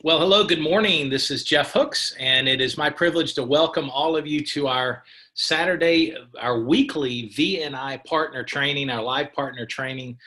Well, hello, good morning. This is Jeff Hooks, and it is my privilege to welcome all of you to our our weekly VNI partner training, our live partner training.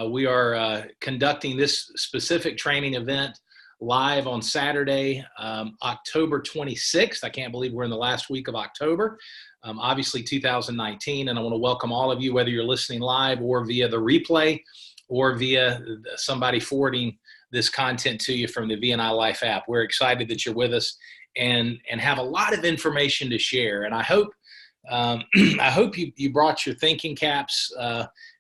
We are conducting this specific training event live on Saturday, October 26th. I can't believe we're in the last week of October, obviously 2019, and I want to welcome all of you, whether you're listening live or via the replay or via somebody forwarding this content to you from the VNI Life app. We're excited that you're with us and have a lot of information to share. And I hope you brought your thinking caps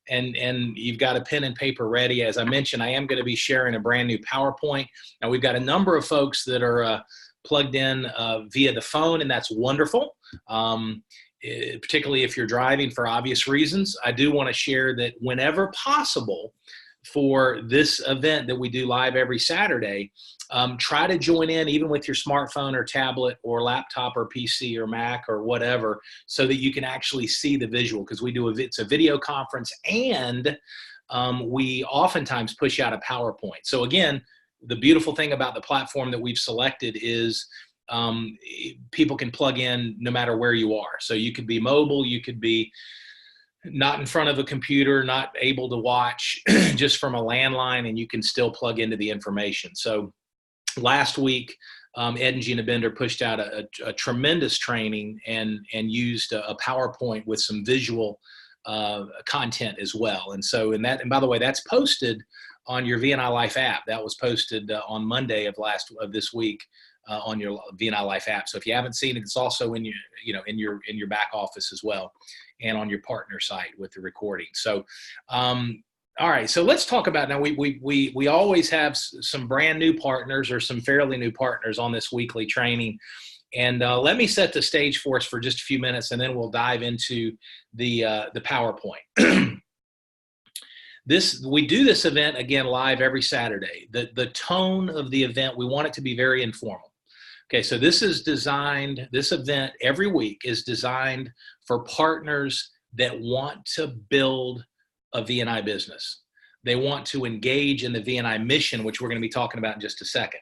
and you've got a pen and paper ready. As I mentioned, I am going to be sharing a brand new PowerPoint. Now we've got a number of folks that are plugged in via the phone, and that's wonderful. Particularly if you're driving for obvious reasons. I do want to share that whenever possible, for this event that we do live every Saturday, try to join in even with your smartphone or tablet or laptop or PC or Mac or whatever, so that you can actually see the visual, because it's a video conference, and we oftentimes push out a PowerPoint. So again, the beautiful thing about the platform that we've selected is people can plug in no matter where you are. So you could be mobile, you could be not in front of a computer, not able to watch just from a landline, and you can still plug into the information. So last week, Ed and Gina Bender pushed out a tremendous training and used a PowerPoint with some visual content as well. And so and by the way, that's posted on your VNI Life app. That was posted on Monday of this week on your VNI Life app. So if you haven't seen it, it's also in your back office as well, and on your partner site with the recording. So, all right. So let's talk about now. We always have some brand new partners or some fairly new partners on this weekly training, and let me set the stage for us for just a few minutes, and then we'll dive into the PowerPoint. We do this event again live every Saturday. The tone of the event, we want it to be very informal. Okay, so this event every week is designed for partners that want to build a VNI business. They want to engage in the VNI mission, which we're going to be talking about in just a second.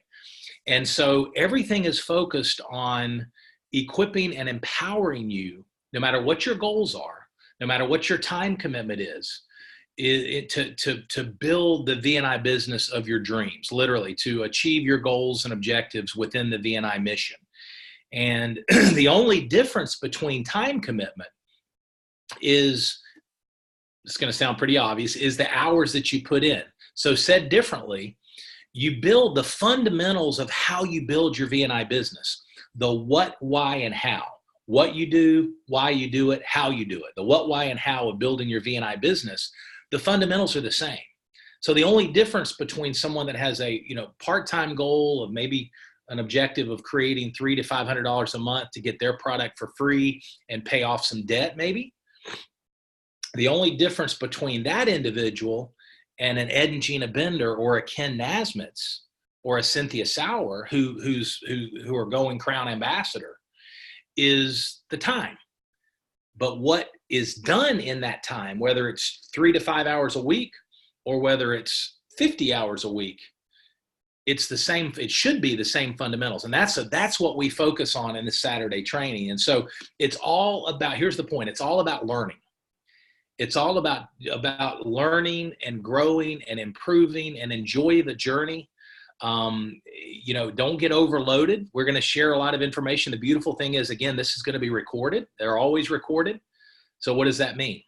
And so everything is focused on equipping and empowering you, no matter what your goals are, no matter what your time commitment is, to build the VNI business of your dreams, literally to achieve your goals and objectives within the VNI mission. And the only difference between time commitment is, it's going to sound pretty obvious, is the hours that you put in. So said differently, you build the fundamentals of how you build your VNI business, the what, why, and how. What you do, why you do it, how you do it. The what, why, and how of building your VNI business, the fundamentals are the same. So the only difference between someone that has a part-time goal of maybe an objective of creating $300 to $500 a month to get their product for free and pay off some debt, maybe, the only difference between that individual and an Ed and Gina Bender or a Ken Nasmitz or a Cynthia Sauer who are going Crown Ambassador is the time. But what is done in that time, whether it's 3 to 5 hours a week or whether it's 50 hours a week, it's the same. It should be the same fundamentals. And that's what we focus on in this Saturday training. And so it's all about, here's the point, it's all about learning. It's all about learning and growing and improving and enjoy the journey. Don't get overloaded. We're going to share a lot of information. The beautiful thing is, again, this is going to be recorded. They're always recorded. So what does that mean?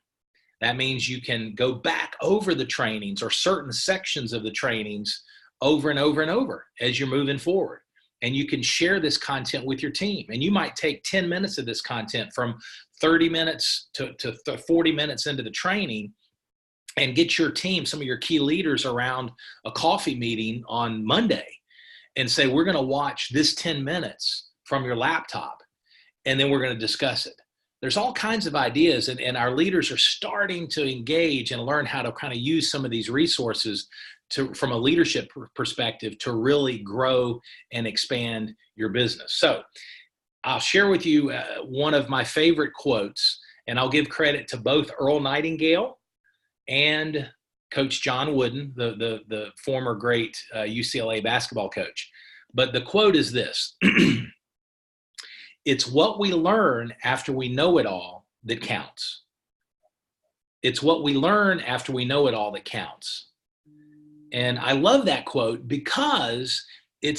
That means you can go back over the trainings or certain sections of the trainings over and over and over as you're moving forward. And you can share this content with your team. And you might take 10 minutes of this content from 30 minutes to 40 minutes into the training and get your team, some of your key leaders, around a coffee meeting on Monday and say, we're going to watch this 10 minutes from your laptop, and then we're going to discuss it. There's all kinds of ideas, and our leaders are starting to engage and learn how to kind of use some of these resources from a leadership perspective to really grow and expand your business. So I'll share with you one of my favorite quotes, and I'll give credit to both Earl Nightingale and Coach John Wooden, the former great UCLA basketball coach. But the quote is this: it's what we learn after we know it all that counts. It's what we learn after we know it all that counts. And I love that quote because it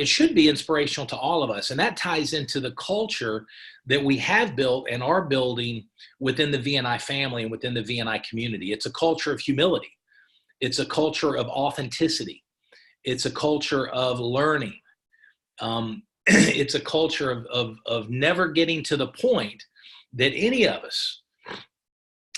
should be inspirational to all of us. And that ties into the culture that we have built and are building within the VNI family and within the VNI community. It's a culture of humility. It's a culture of authenticity. It's a culture of learning. It's a culture of never getting to the point that any of us,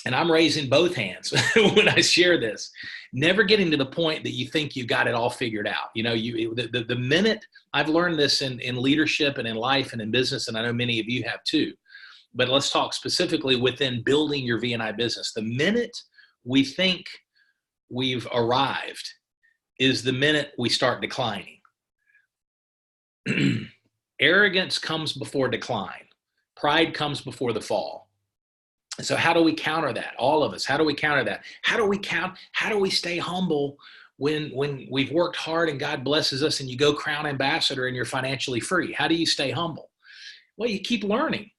and I'm raising both hands when I share this, never getting to the point that you think you got it all figured out. You know, the minute I've learned this in leadership and in life and in business, and I know many of you have too, but let's talk specifically within building your VNI business. The minute we think we've arrived is the minute we start declining. Arrogance comes before decline. Pride comes before the fall. So how do we counter that? All of us, how do we counter that? How do we stay humble when we've worked hard and God blesses us and you go crown ambassador and you're financially free? How do you stay humble? Well, you keep learning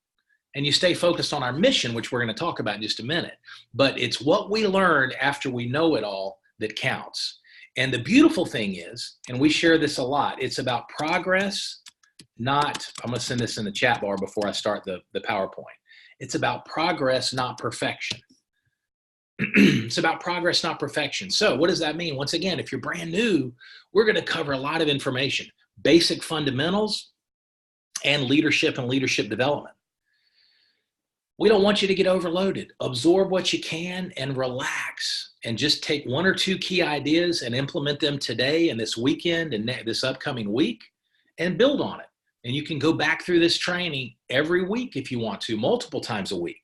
and you stay focused on our mission, which we're going to talk about in just a minute. But it's what we learn after we know it all that counts. And the beautiful thing is, and we share this a lot, it's about progress, not, I'm going to send this in the chat bar before I start the PowerPoint. It's about progress, not perfection. It's about progress, not perfection. So what does that mean? Once again, if you're brand new, we're going to cover a lot of information, basic fundamentals and leadership development. We don't want you to get overloaded. Absorb what you can and relax and just take one or two key ideas and implement them today and this weekend and this upcoming week and build on it. And you can go back through this training every week if you want to, multiple times a week.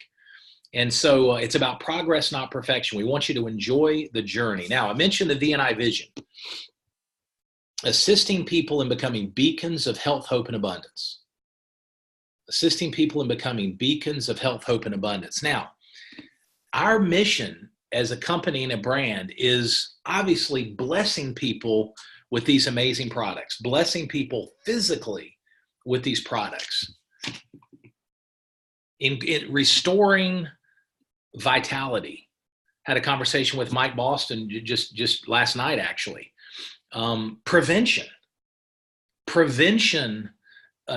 And so it's about progress, not perfection. We want you to enjoy the journey. Now, I mentioned the VNI vision, assisting people in becoming beacons of health, hope, and abundance. Assisting people in becoming beacons of health, hope, and abundance. Now, our mission as a company and a brand is obviously blessing people with these amazing products, blessing people physically with these products, in restoring vitality. Had a conversation with Mike Boston just last night, actually. Prevention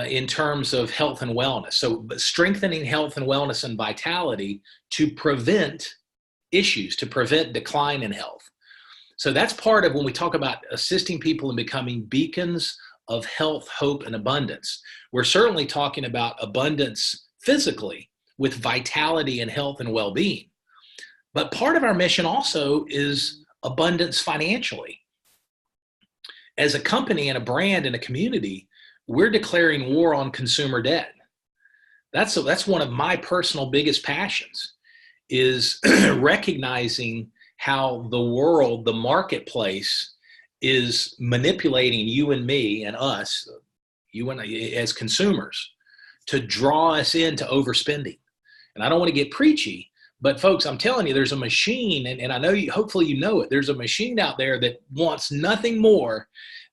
in terms of health and wellness. So strengthening health and wellness and vitality to prevent issues, to prevent decline in health. So that's part of when we talk about assisting people in becoming beacons of health, hope, and abundance. We're certainly talking about abundance physically with vitality and health and well-being. But part of our mission also is abundance financially. As a company and a brand and a community, we're declaring war on consumer debt. That's one of my personal biggest passions, is recognizing how the world, the marketplace, is manipulating you and me and us, you and I, as consumers, to draw us into overspending. And I don't want to get preachy, but folks, I'm telling you, there's a machine, and I know you, hopefully you know it, there's a machine out there that wants nothing more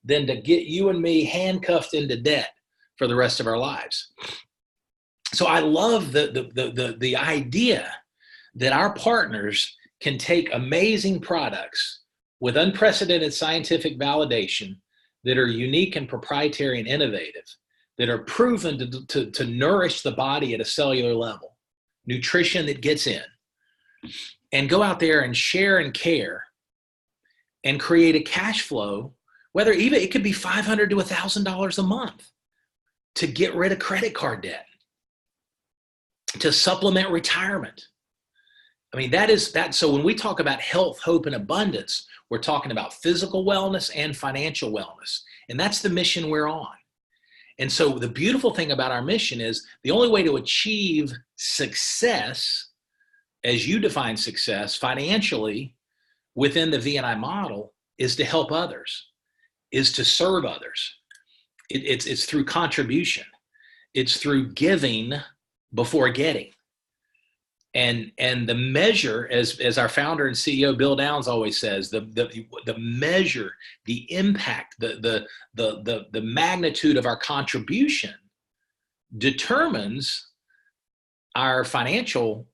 than to get you and me handcuffed into debt for the rest of our lives. So I love the idea that our partners can take amazing products with unprecedented scientific validation that are unique and proprietary and innovative, that are proven to nourish the body at a cellular level, nutrition that gets in, and go out there and share and care and create a cash flow, whether even it could be $500 to $1,000 a month, to get rid of credit card debt, to supplement retirement. I mean, that. So when we talk about health, hope, and abundance, we're talking about physical wellness and financial wellness. And that's the mission we're on. And so the beautiful thing about our mission is the only way to achieve success, as you define success financially within the VNI model, is to help others, is to serve others. It's through contribution. It's through giving before getting. And the measure, as our founder and CEO Bill Downs always says, the measure, the impact, the magnitude of our contribution determines our financial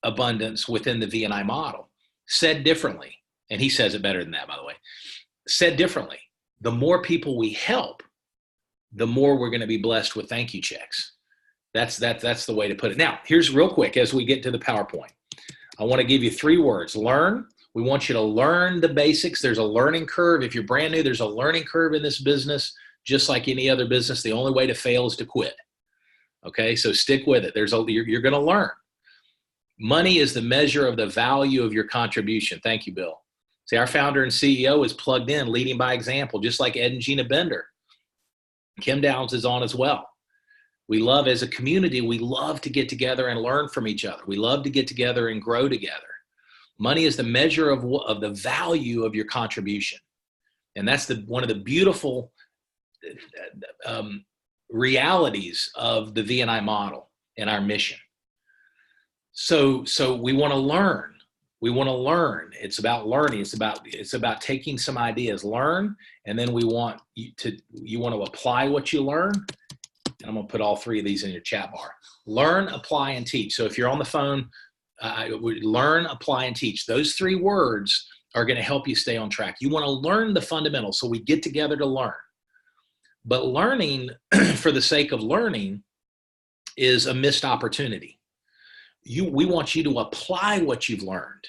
abundance within the VNI model. Said differently, and he says it better than that, by the way. Said differently, the more people we help, the more we're going to be blessed with thank you checks. That's the way to put it. Now, here's real quick as we get to the PowerPoint. I want to give you 3 words. Learn. We want you to learn the basics. There's a learning curve. If you're brand new, there's a learning curve in this business, just like any other business. The only way to fail is to quit. Okay, so stick with it. You're going to learn. Money is the measure of the value of your contribution. Thank you, Bill. See, our founder and CEO is plugged in, leading by example, just like Ed and Gina Bender. Kim Downs is on as well. We love, as a community, we love to get together and learn from each other. We love to get together and grow together. Money is the measure of the value of your contribution. And that's one of the beautiful realities of the VNI model and our mission. So we want to learn. We want to learn. It's about learning. It's about taking some ideas, learn, and then you want to apply what you learn. And I'm going to put all 3 of these in your chat bar. Learn, apply, and teach. So if you're on the phone, learn, apply, and teach. Those 3 words are going to help you stay on track. You want to learn the fundamentals, so we get together to learn. But learning for the sake of learning is a missed opportunity. We want you to apply what you've learned.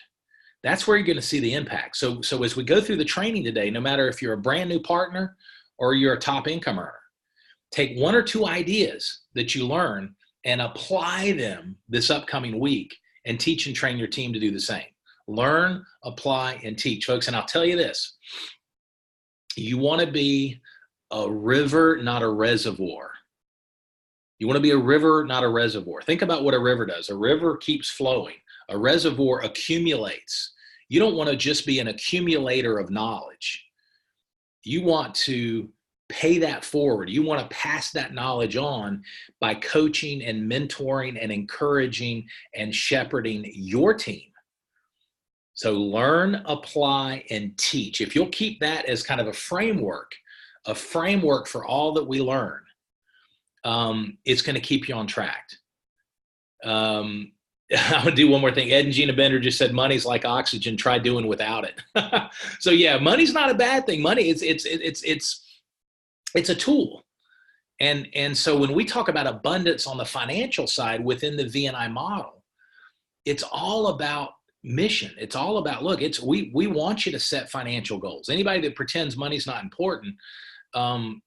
That's where you're going to see the impact. So as we go through the training today, no matter if you're a brand new partner or you're a top income earner, take 1 or 2 ideas that you learn and apply them this upcoming week and teach and train your team to do the same. Learn, apply, and teach, folks. And I'll tell you this, you want to be a river, not a reservoir. You want to be a river, not a reservoir. Think about what a river does. A river keeps flowing. A reservoir accumulates. You don't want to just be an accumulator of knowledge. You want to pay that forward. You want to pass that knowledge on by coaching and mentoring and encouraging and shepherding your team. So learn, apply, and teach. If you'll keep that as kind of a framework for all that we learn, it's going to keep you on track. I'm going to do one more thing. Ed and Gina Bender just said, money's like oxygen. Try doing without it. So yeah, money's not a bad thing. Money, it's a tool. And so when we talk about abundance on the financial side within the VNI model, it's all about mission. It's all about, look, we want you to set financial goals. Anybody that pretends money's not important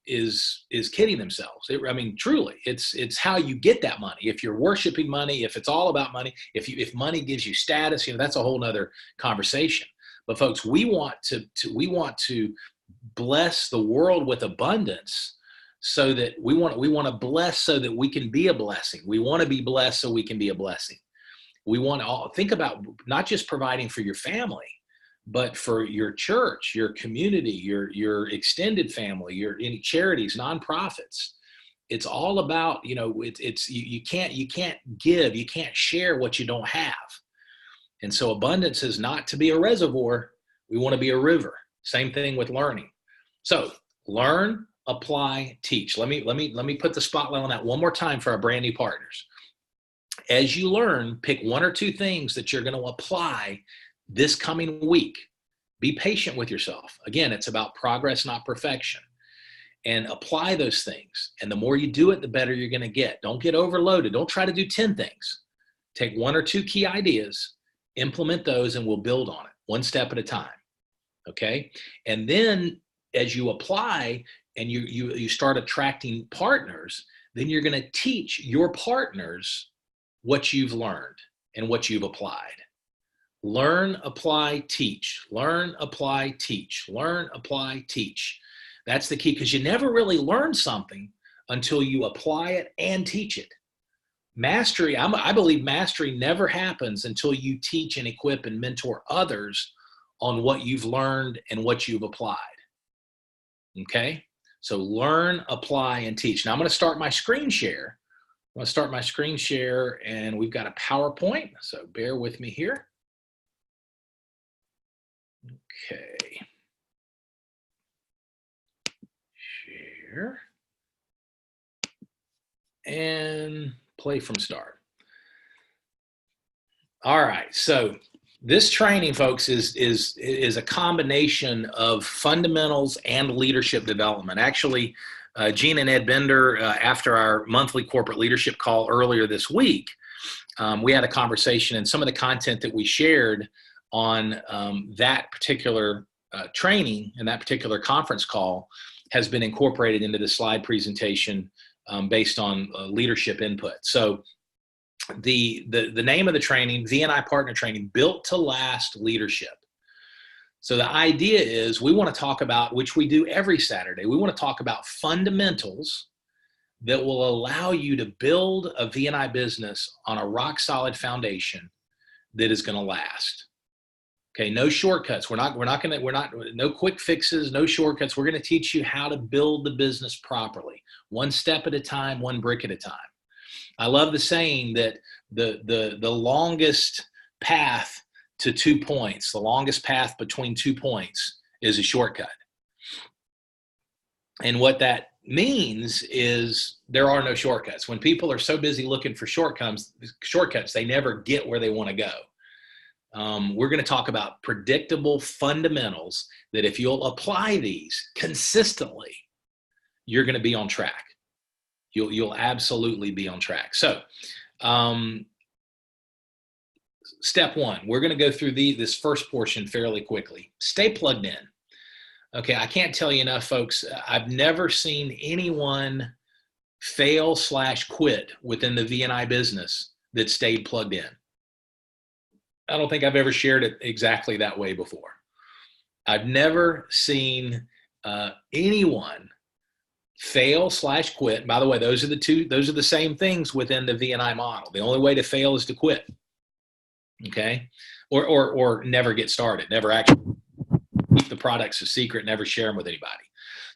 is kidding themselves. Truly, it's how you get that money. If you're worshiping money, if it's all about money, if money gives you status, that's a whole nother conversation. But folks, we want to bless the world with abundance, so that we want to bless so that we can be a blessing. We want to be blessed so we can be a blessing. We want to think about not just providing for your family, but for your church, your community, your extended family, any charities, nonprofits. It's all about, you can't give, you can't share what you don't have. And so abundance is not to be a reservoir. We want to be a river. Same thing with learning. So learn, apply, teach. Let me put the spotlight on that one more time for our brand new partners. As you learn, pick 1 or 2 things that you're going to apply this coming week. Be patient with yourself. Again, it's about progress, not perfection. And apply those things. And the more you do it, the better you're going to get. Don't get overloaded. Don't try to do 10 things. Take 1 or 2 key ideas, implement those, and we'll build on it 1 step at a time. Okay? And then as you apply and you start attracting partners, then you're going to teach your partners what you've learned and what you've applied. Learn, apply, teach. Learn, apply, teach. Learn, apply, teach. That's the key, because you never really learn something until you apply it and teach it. Mastery, I believe mastery never happens until you teach and equip and mentor others on what you've learned and what you've applied. Okay? So learn, apply, and teach. Now I'm going to start my screen share I'm going to start my screen share, and we've got a PowerPoint, so bear with me here. Okay. Share. And play from start. All right, so this training, folks, is a combination of fundamentals and leadership development. Actually, Gina and Ed Bender, after our monthly corporate leadership call earlier this week, we had a conversation, and some of the content that we shared on that particular training and that particular conference call has been incorporated into the slide presentation based on leadership input. So the name of the training, VNI Partner Training, Built to Last Leadership. So the idea is we want to talk about, which we do every Saturday, we want to talk about fundamentals that will allow you to build a VNI business on a rock solid foundation that is going to last. Okay, no shortcuts. No quick fixes, no shortcuts. We're going to teach you how to build the business properly, one step at a time, one brick at a time. I love the saying that the longest path to 2 points, the longest path between 2 points is a shortcut. And what that means is there are no shortcuts. When people are so busy looking for shortcuts, they never get where they want to go. We're going to talk about predictable fundamentals that if you'll apply these consistently, you're going to be on track. You'll absolutely be on track. So, step one, we're going to go through this first portion fairly quickly. Stay plugged in. Okay, I can't tell you enough, folks. I've never seen anyone fail/quit within the VNI business that stayed plugged in. I don't think I've ever shared it exactly that way before. I've never seen anyone fail/quit. By the way, those are the same things within the VNI model. The only way to fail is to quit. Okay, or never get started, never actually keep the products a secret, never share them with anybody.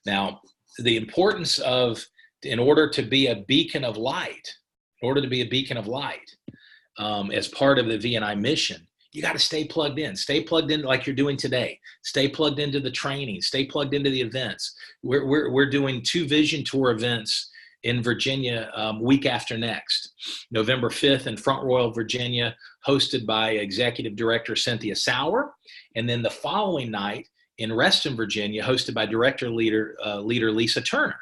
Now, the importance of, in order to be a beacon of light, as part of the VNI mission, you got to stay plugged in. Stay plugged in like you're doing today. Stay plugged into the training. Stay plugged into the events. We're doing 2 vision tour events in Virginia week after next. November 5th in Front Royal, Virginia, hosted by Executive Director Cynthia Sauer. And then the following night in Reston, Virginia, hosted by Director Leader Lisa Turner.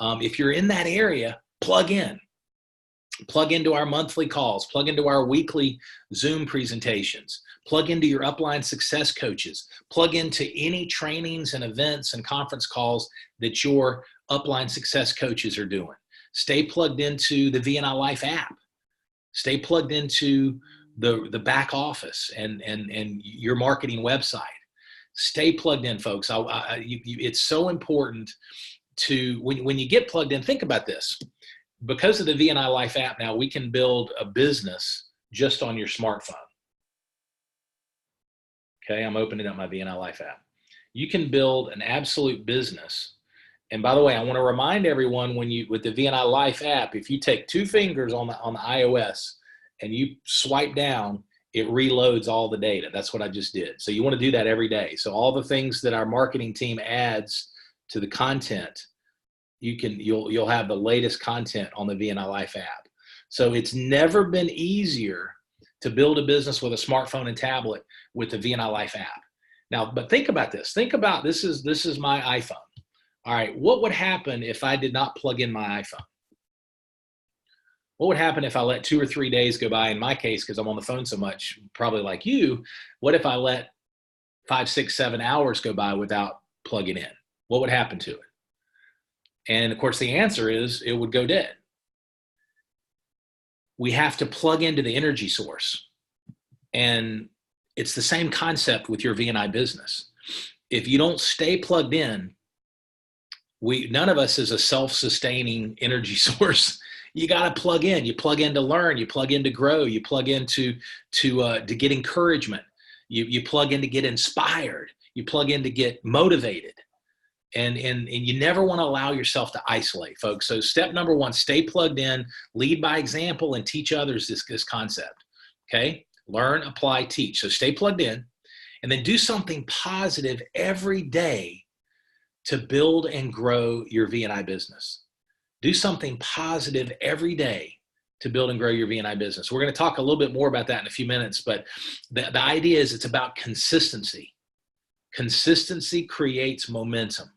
If you're in that area, plug in. Plug into our monthly calls, plug into our weekly Zoom presentations, plug into your upline success coaches, plug into any trainings and events and conference calls that your upline success coaches are doing. Stay plugged into the VNI Life app. Stay plugged into the back office and your marketing website. Stay plugged in, folks. It's so important to, when you get plugged in, think about this. Because of the VNI Life app now, we can build a business just on your smartphone. Okay, I'm opening up my VNI Life app. You can build an absolute business. And by the way, I want to remind everyone, with the VNI Life app, if you take 2 fingers on the iOS and you swipe down, it reloads all the data. That's what I just did. So you want to do that every day. So all the things that our marketing team adds to the content, you'll have the latest content on the VNI Life app. So it's never been easier to build a business with a smartphone and tablet with the VNI Life app. Now, but think about this. Think about this is my iPhone. All right, what would happen if I did not plug in my iPhone? What would happen if I let 2 or 3 days go by? In my case, because I'm on the phone so much, probably like you, what if I let 5, 6, 7 hours go by without plugging in? What would happen to it? And of course, the answer is it would go dead. We have to plug into the energy source. And it's the same concept with your VNI business. If you don't stay plugged in, none of us is a self-sustaining energy source. You got to plug in. You plug in to learn. You plug in to grow. You plug in to get encouragement. You plug in to get inspired. You plug in to get motivated. And you never want to allow yourself to isolate, folks. So step number one, stay plugged in, lead by example, and teach others this concept. Okay? Learn, apply, teach. So stay plugged in, and then do something positive every day to build and grow your VNI business. Do something positive every day to build and grow your VNI business. We're going to talk a little bit more about that in a few minutes, but the idea is it's about consistency. Consistency creates momentum.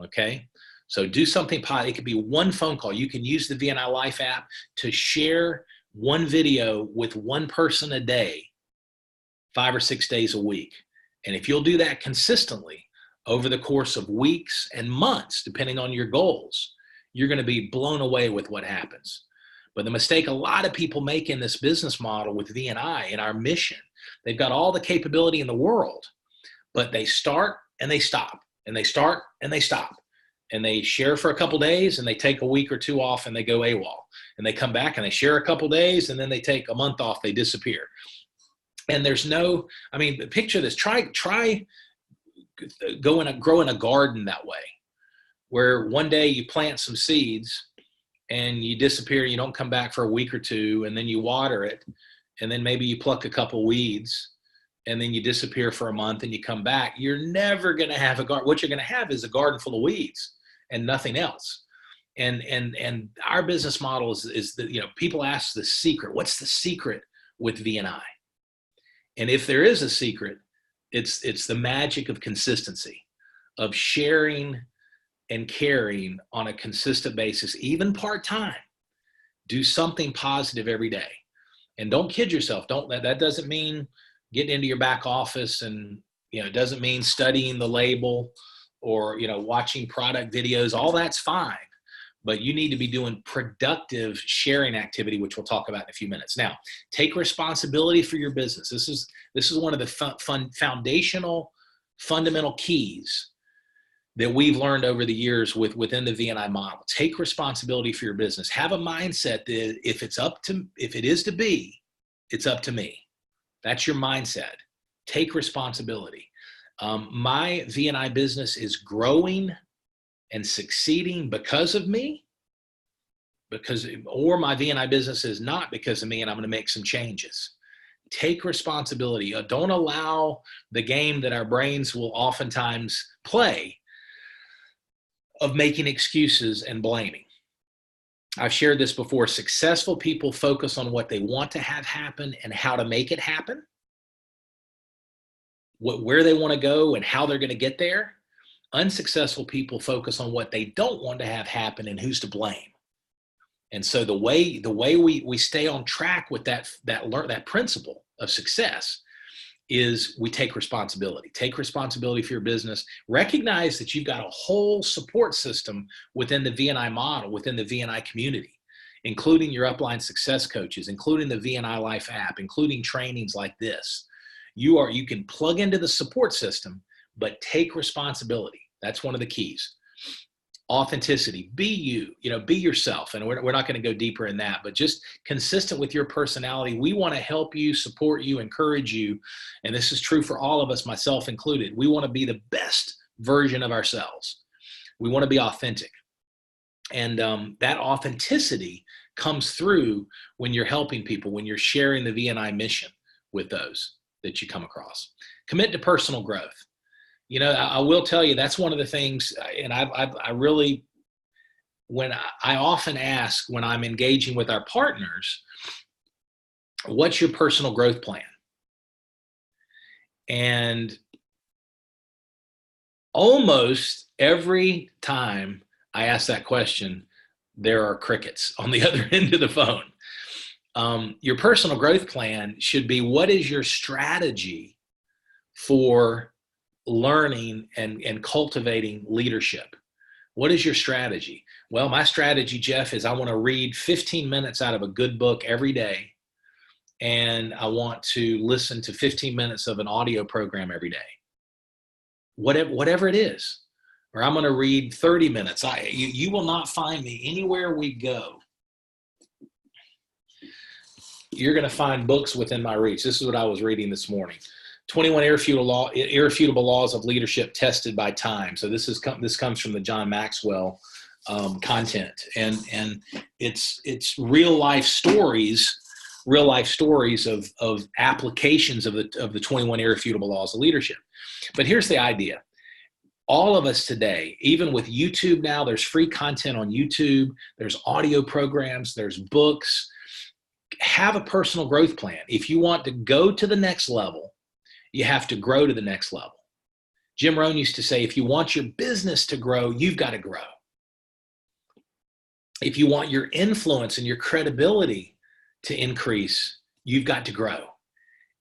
Okay, so do something positive. It could be one phone call. You can use the VNI Life app to share one video with one person a day, 5 or 6 days a week. And if you'll do that consistently over the course of weeks and months, depending on your goals, you're going to be blown away with what happens. But the mistake a lot of people make in this business model with VNI and our mission, they've got all the capability in the world, but they start and they stop. And they start and they stop, and they share for a couple days, and they take a week or two off, and they go AWOL, and they come back and they share a couple days, and then they take a month off, they disappear. And there's no, I mean, picture this, try growing a garden that way, where one day you plant some seeds and you disappear, you don't come back for a week or two, and then you water it, and then maybe you pluck a couple weeds, and then you disappear for a month and you come back. You're never going to have a garden. What you're going to have is a garden full of weeds and nothing else. And our business model is that, you know, people ask the secret. What's the secret with VNI? And if there is a secret, it's the magic of consistency, of sharing and caring on a consistent basis, even part-time. Do something positive every day. And don't kid yourself. That doesn't mean getting into your back office, and, you know, it doesn't mean studying the label or, you know, watching product videos. All that's fine, but you need to be doing productive sharing activity, which we'll talk about in a few minutes. Now, take responsibility for your business. This is one of the fundamental keys that we've learned over the years within the VNI model. Take responsibility for your business. Have a mindset that if it is to be, it's up to me. That's your mindset. Take responsibility. My VNI business is growing and succeeding because of me, or my VNI business is not because of me, and I'm going to make some changes. Take responsibility. Don't allow the game that our brains will oftentimes play of making excuses and blaming. I've shared this before. Successful people focus on what they want to have happen and how to make it happen, where they want to go and how they're going to get there. Unsuccessful people focus on what they don't want to have happen and who's to blame. And so the way we stay on track with that principle of success is we take responsibility. Take responsibility for your business. Recognize that you've got a whole support system within the VNI model, within the VNI community, including your upline success coaches, including the VNI Life app, including trainings like this. You can plug into the support system, but take responsibility. That's one of the keys. Authenticity. Be you, be yourself. And we're not going to go deeper in that, but just consistent with your personality. We want to help you, support you, encourage you. And this is true for all of us, myself included. We want to be the best version of ourselves. We want to be authentic. And that authenticity comes through when you're helping people, when you're sharing the VNI mission with those that you come across. Commit to personal growth. I will tell you, that's one of the things, and I really, I often ask when I'm engaging with our partners, what's your personal growth plan? And almost every time I ask that question, there are crickets on the other end of the phone. Your personal growth plan should be, what is your strategy for learning and cultivating leadership? What is your strategy? Well, my strategy, Jeff, is I want to read 15 minutes out of a good book every day, and I want to listen to 15 minutes of an audio program every day. Whatever it is. Or I'm going to read 30 minutes. You will not find me anywhere we go. You're going to find books within my reach. This is what I was reading this morning. 21 irrefutable laws of leadership tested by time. So this comes from the John Maxwell content, and it's real life stories of applications of the 21 irrefutable laws of leadership. But here's the idea. All of us today, even with YouTube now, there's free content on YouTube, there's audio programs, there's books. Have a personal growth plan. If you want to go to the next level, you have to grow to the next level. Jim Rohn used to say, if you want your business to grow, you've got to grow. If you want your influence and your credibility to increase, you've got to grow.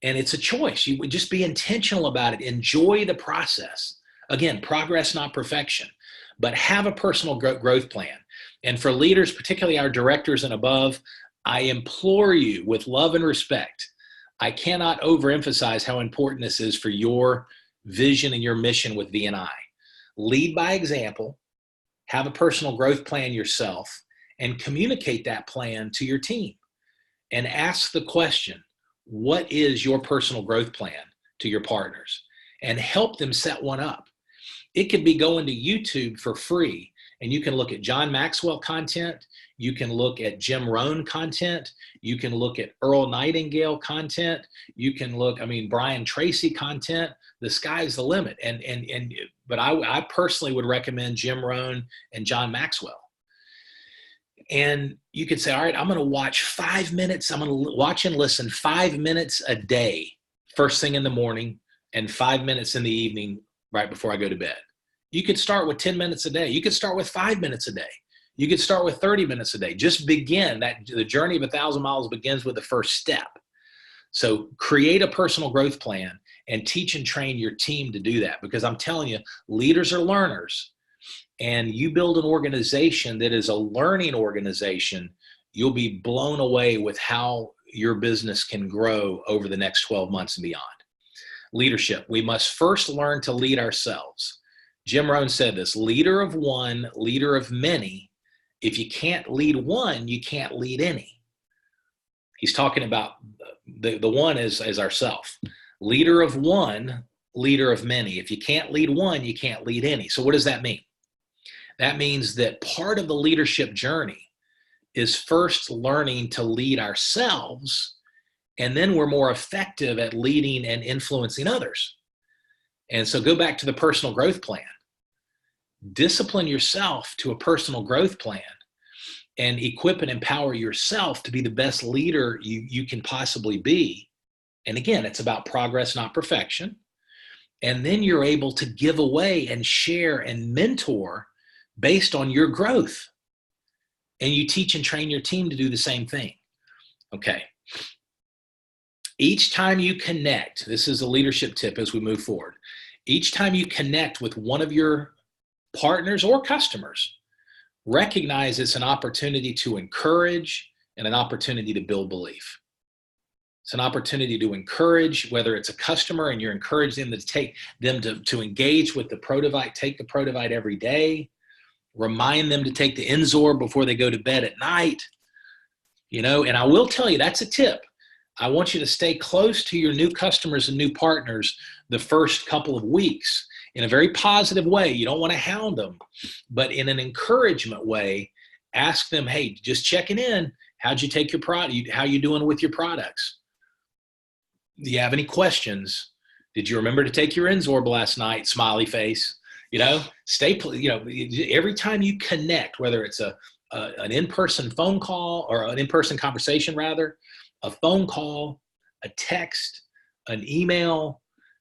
And it's a choice. You would just be intentional about it. Enjoy the process. Again, progress, not perfection, but have a personal growth plan. And for leaders, particularly our directors and above, I implore you with love and respect, I cannot overemphasize how important this is for your vision and your mission with VNI. Lead by example, have a personal growth plan yourself, and communicate that plan to your team. And ask the question, what is your personal growth plan to your partners? And help them set one up. It could be going to YouTube for free, and you can look at John Maxwell content. You can look at Jim Rohn content. You can look at Earl Nightingale content. You can look, Brian Tracy content. The sky's the limit. But I personally would recommend Jim Rohn and John Maxwell. And you could say, all right, I'm going to watch 5 minutes. I'm going to watch and listen 5 minutes a day, first thing in the morning, and 5 minutes in the evening, right before I go to bed. You could start with 10 minutes a day. You could start with 5 minutes a day. You could start with 30 minutes a day. Just begin. The journey of 1,000 miles begins with the first step. So create a personal growth plan and teach and train your team to do that, because I'm telling you, leaders are learners. And you build an organization that is a learning organization, you'll be blown away with how your business can grow over the next 12 months and beyond. Leadership. We must first learn to lead ourselves. Jim Rohn said this, leader of one, leader of many. If you can't lead one, you can't lead any. He's talking about the one as ourself. Leader of one, leader of many. If you can't lead one, you can't lead any. So what does that mean? That means that part of the leadership journey is first learning to lead ourselves, and then we're more effective at leading and influencing others. And so go back to the personal growth plan. Discipline yourself to a personal growth plan and equip and empower yourself to be the best leader you can possibly be. And again, it's about progress, not perfection. And then you're able to give away and share and mentor based on your growth. And you teach and train your team to do the same thing. Okay. Each time you connect, this is a leadership tip as we move forward. Each time you connect with one of your partners or customers, recognize it's an opportunity to encourage and an opportunity to build belief. It's an opportunity to encourage, whether it's a customer and you're encouraging them to take them to engage with the Protovite, take the Protovite every day. Remind them to take the Enzor before they go to bed at night. And I will tell you, that's a tip. I want you to stay close to your new customers and new partners the first couple of weeks in a very positive way. You don't want to hound them, but in an encouragement way, ask them, hey, just checking in. How'd you take your product? How you doing with your products? Do you have any questions? Did you remember to take your Enzorb last night? Smiley face. Every time you connect, whether it's an in-person phone call or an in-person conversation, rather, a phone call, a text, an email,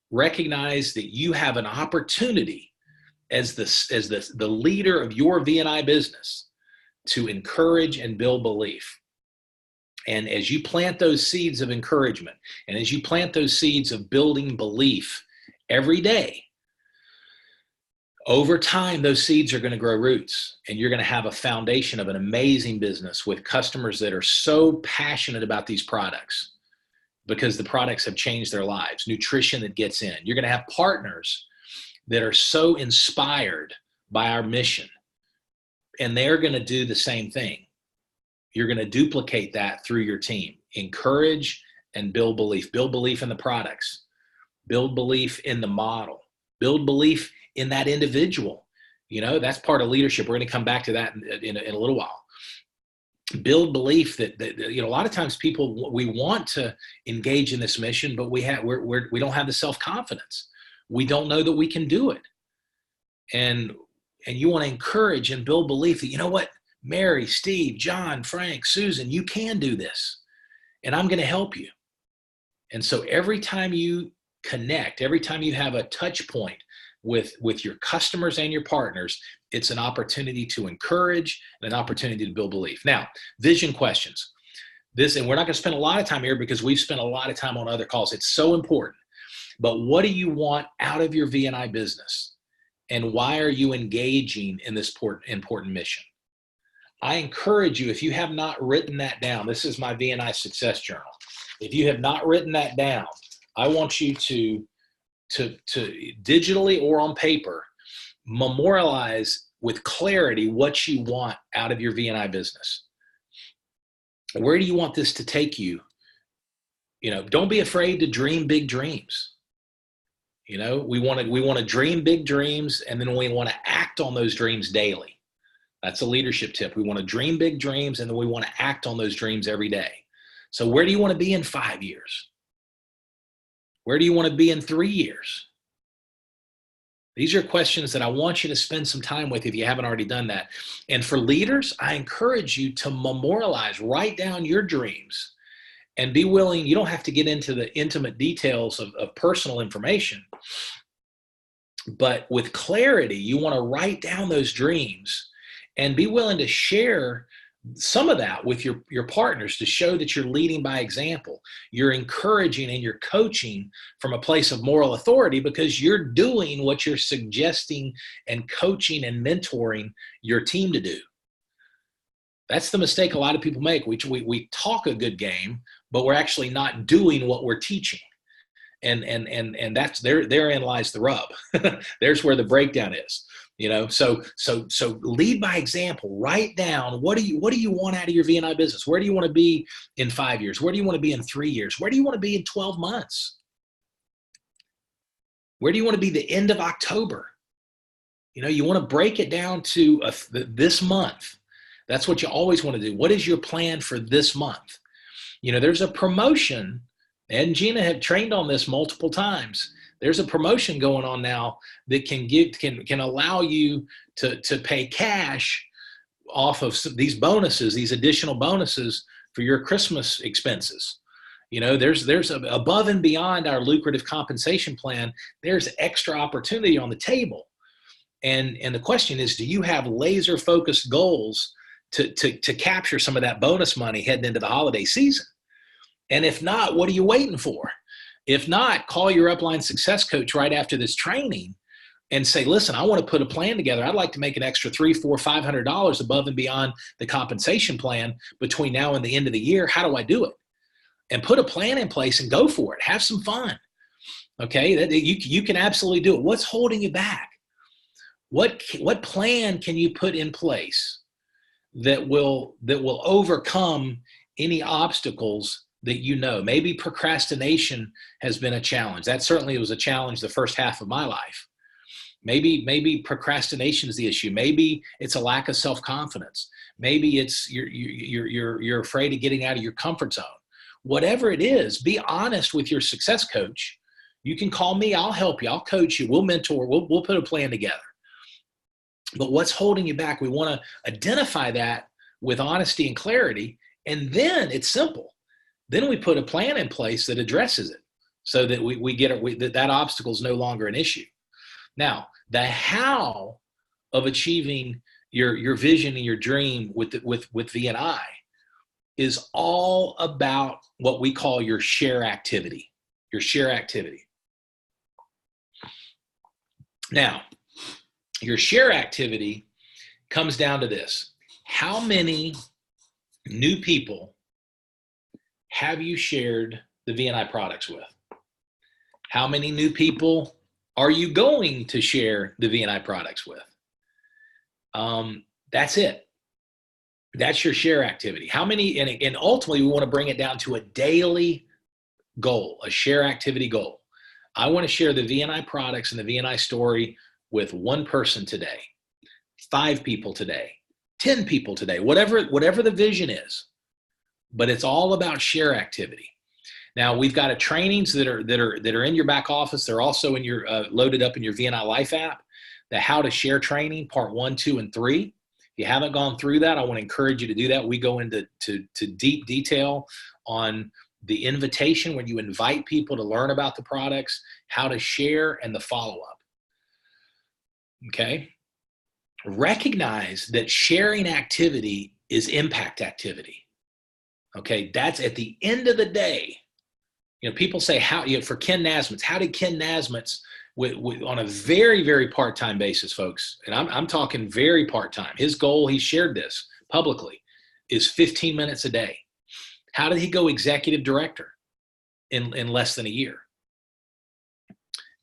recognize that you have an opportunity as the leader of your VNI business to encourage and build belief. And as you plant those seeds of encouragement, and as you plant those seeds of building belief every day, over time, those seeds are going to grow roots, and you're going to have a foundation of an amazing business with customers that are so passionate about these products because the products have changed their lives. Nutrition that gets in. You're going to have partners that are so inspired by our mission, and they're going to do the same thing. You're going to duplicate that through your team. Encourage and build belief. Build belief in the products. build belief in the model, build belief in that individual. That's part of leadership. We're going to come back to that in a little while. Build belief that a lot of times people, we want to engage in this mission, but we don't have the self-confidence. We don't know that we can do it. And you want to encourage and build belief that, you know what, Mary, Steve, John, Frank, Susan, you can do this, and I'm going to help you. And so every time you connect, every time you have a touch point with your customers and your partners, it's an opportunity to encourage and an opportunity to build belief. Now, vision questions. And we're not going to spend a lot of time here because we've spent a lot of time on other calls. It's so important. But what do you want out of your VNI business? And why are you engaging in this important mission? I encourage you, if you have not written that down, this is my VNI Success Journal. If you have not written that down, I want you to digitally or on paper, memorialize with clarity what you want out of your VNI business. Where do you want this to take you? Don't be afraid to dream big dreams. We want to dream big dreams, and then we want to act on those dreams daily. That's a leadership tip. We want to dream big dreams, and then we want to act on those dreams every day. So where do you want to be in 5 years? Where do you want to be in 3 years? These are questions that I want you to spend some time with if you haven't already done that. And for leaders, I encourage you to memorialize, write down your dreams, and be willing. You don't have to get into the intimate details of personal information, but with clarity, you want to write down those dreams and be willing to share some of that with your partners to show that you're leading by example. You're encouraging and you're coaching from a place of moral authority because you're doing what you're suggesting and coaching and mentoring your team to do. That's the mistake a lot of people make. We talk a good game, but we're actually not doing what we're teaching. And that's therein lies the rub. There's where the breakdown is. So lead by example. Write down what do you want out of your VNI business? Where do you want to be in 5 years? Where do you want to be in 3 years? Where do you want to be in 12 months? Where do you want to be the end of October? You want to break it down to this month. That's what you always want to do. What is your plan for this month? There's a promotion, and Gina had trained on this multiple times. There's a promotion going on now that can allow you to pay cash off of these bonuses, these additional bonuses for your Christmas expenses. There's above and beyond our lucrative compensation plan, there's extra opportunity on the table. And the question is, do you have laser focused goals to capture some of that bonus money heading into the holiday season? And if not, what are you waiting for? If not, call your upline success coach right after this training and say, listen, I want to put a plan together. I'd like to make an extra $300, $400, $500 above and beyond the compensation plan between now and the end of the year. How do I do it? And put a plan in place and go for it. Have some fun. Okay, you can absolutely do it. What's holding you back? What plan can you put in place that will overcome any obstacles that maybe procrastination has been a challenge. That certainly was a challenge the first half of my life. Maybe procrastination is the issue. Maybe it's a lack of self-confidence. Maybe it's you're afraid of getting out of your comfort zone. Whatever it is, be honest with your success coach. You can call me. I'll help you. I'll coach you. We'll mentor. We'll put a plan together. But what's holding you back? We want to identify that with honesty and clarity, and then it's simple. Then we put a plan in place that addresses it so that we get it, that obstacle is no longer an issue. Now, the how of achieving your vision and your dream with VNI is all about what we call your share activity. Your share activity. Now, your share activity comes down to this. How many new people have you shared the VNI products with? How many new people are you going to share the VNI products with? That's it. That's your share activity. How many, and ultimately we want to bring it down to a daily goal, a share activity goal. I want to share the VNI products and the VNI story with one person today, 5 people today, 10 people today, whatever the vision is. But it's all about share activity. Now we've got trainings that are in your back office. They're also in your loaded up in your VNI Life app. The How to Share training, part 1, 2, and 3. If you haven't gone through that, I want to encourage you to do that. We go into deep detail on the invitation when you invite people to learn about the products, how to share, and the follow-up. Okay? Recognize that sharing activity is impact activity. Okay? That's at the end of the day. You know, people say, for Ken Nasmitz, how did Ken Nasmitz, on a very, very part-time basis, folks, and I'm talking very part-time, his goal, he shared this publicly, is 15 minutes a day. How did he go executive director in less than a year?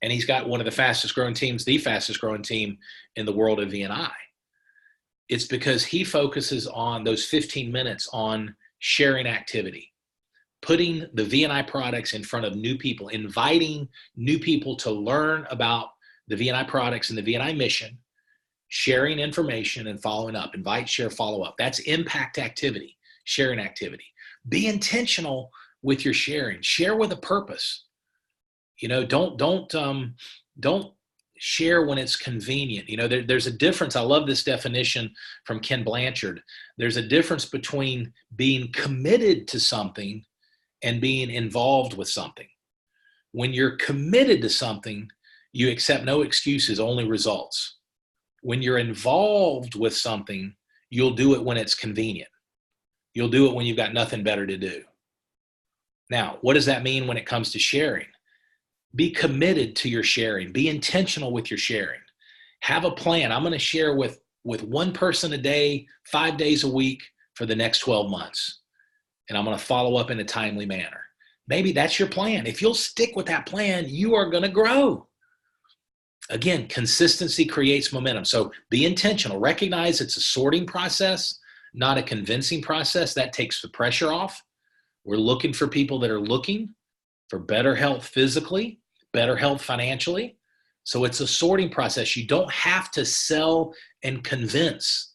And he's got one of the fastest growing teams, the fastest growing team in the world of VNI. It's because he focuses on those 15 minutes on sharing activity, putting the VNI products in front of new people, inviting new people to learn about the VNI products and the VNI mission, sharing information and following up. Invite, share, follow up. That's impact activity, sharing activity. Be intentional with your sharing. Share with a purpose. You know, don't share when it's convenient. You know, there's a difference. I love this definition from Ken Blanchard. There's a difference between being committed to something and being involved with something. When you're committed to something, you accept no excuses, only results. When you're involved with something, you'll do it when it's convenient. You'll do it when you've got nothing better to do. Now, what does that mean when it comes to sharing? Be committed to your sharing. Be intentional with your sharing. Have a plan. I'm going to share with one person a day, 5 days a week for the next 12 months. And I'm going to follow up in a timely manner. Maybe that's your plan. If you'll stick with that plan, you are going to grow. Again, consistency creates momentum. So be intentional. Recognize it's a sorting process, not a convincing process. That takes the pressure off. We're looking for people that are looking for better health physically, better health financially. So it's a sorting process. You don't have to sell and convince.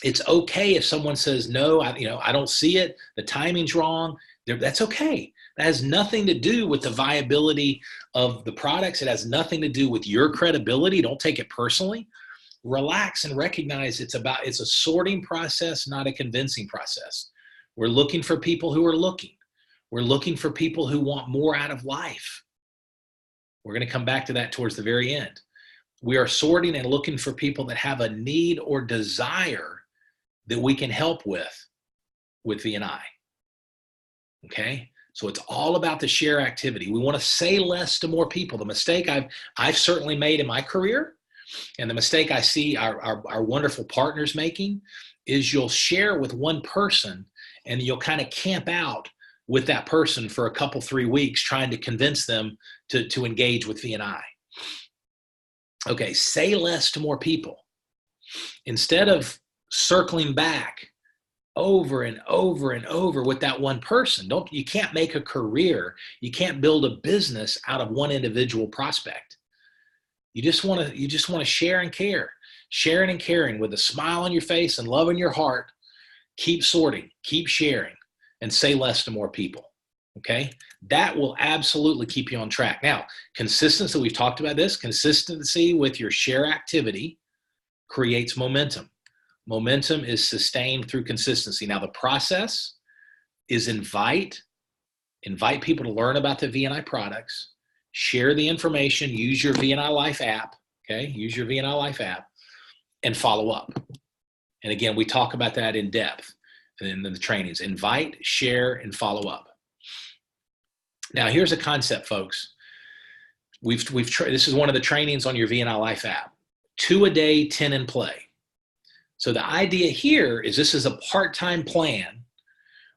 It's okay if someone says, no, I don't see it. The timing's wrong. That's okay. That has nothing to do with the viability of the products. It has nothing to do with your credibility. Don't take it personally. Relax and recognize it's a sorting process, not a convincing process. We're looking for people who are looking. We're looking for people who want more out of life. We're going to come back to that towards the very end. We are sorting and looking for people that have a need or desire that we can help with VNI. Okay? So it's all about the share activity. We want to say less to more people. The mistake I've certainly made in my career, and the mistake I see our wonderful partners making, is you'll share with one person and you'll kind of camp out with that person for a couple, 3 weeks trying to convince them to engage with VNI. Okay, say less to more people. Instead of circling back over and over and over with that one person. You can't make a career. You can't build a business out of one individual prospect. You just want to share and care. Sharing and caring with a smile on your face and love in your heart. Keep sorting, keep sharing, and say less to more people. Okay? That will absolutely keep you on track. Now, consistency, we've talked about this. Consistency with your share activity creates momentum. Momentum is sustained through consistency. Now, the process is invite people to learn about the VNI products, share the information, use your VNI Life app, okay? Use your VNI Life app, and follow up. And again, we talk about that in depth in the trainings. Invite, share, and follow up. Now, here's a concept, folks. This is one of the trainings on your VNI Life app. 2 a day, 10 in play. So the idea here is this is a part-time plan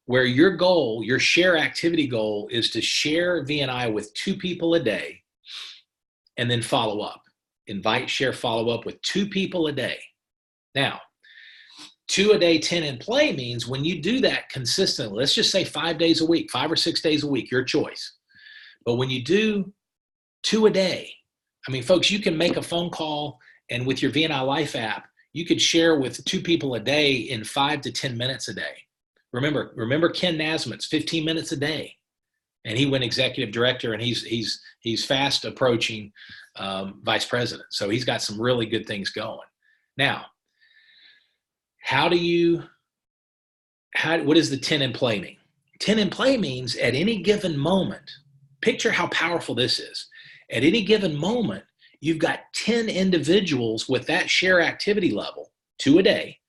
where your goal, your share activity goal, is to share VNI with 2 people a day and then follow up. Invite, share, follow up with 2 people a day. Now, 2 a day, 10 in play means when you do that consistently, let's just say 5 days a week, 5 or 6 days a week, your choice. But when you do 2 a day. I mean, folks, you can make a phone call, and with your VNI Life app, you could share with 2 people a day in 5 to 10 minutes a day. Remember Ken Nasmith's 15 minutes a day, and he went executive director, and he's fast approaching vice president. So he's got some really good things going. Now, what does the 10 in play mean? 10 in play means at any given moment, picture how powerful this is. At any given moment, you've got 10 individuals with that share activity level, 2 a day.